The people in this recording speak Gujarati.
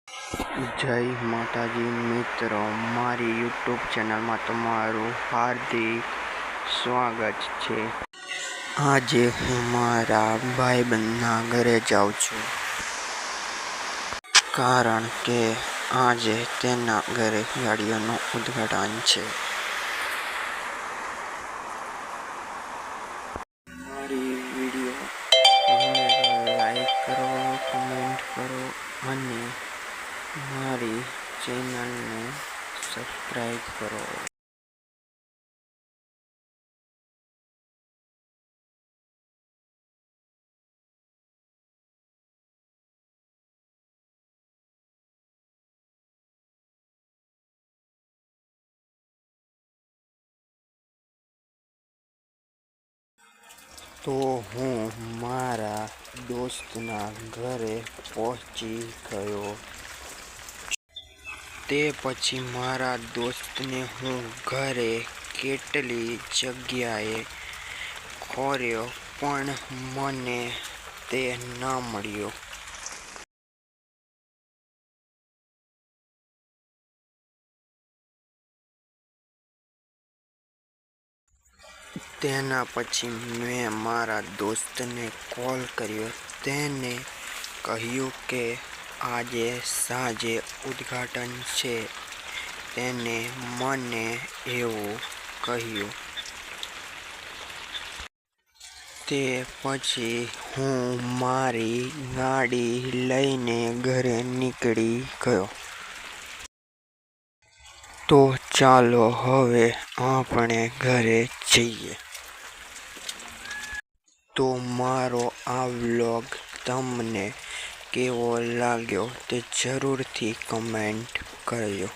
જય માતાજી મિત્રો, મારી યુટ્યુબ ચેનલમાં તમારું હાર્દિક સ્વાગત છે। આજે હું મારા ભાઈબંધના ઘરે જાઉં છું, કારણ કે આજે તેના ઘરે ગાડીઓનું ઉદ્ઘાટન છે। મારી વિડીયો લાઈક કરો, કમેન્ટ કરો અને મારી ચેનલને સબસ્ક્રાઈબ કરો। તો હું મારા દોસ્તના ઘરે પહોંચી ગયો। તે પછી મારા દોસ્તને હું ઘરે કેટલી જગ્યાએ ખોર્યો પણ મને તે ન મળ્યો। તેના પછી મેં મારા દોસ્તને કોલ કર્યો। તેને કહ્યું કે આજે સાંજે ઉદ્ઘાટન છે। તેને મને એવું કહ્યું। તે પછી હું મારી ગાડી લઈને ઘરે નીકળી ગયો। તો ચાલો હવે આપણે ઘરે જઈએ। તો મારો આ વ્લોગ તમને કેવો લાગ્યો તે જરૂરથી કમેન્ટ કરજો।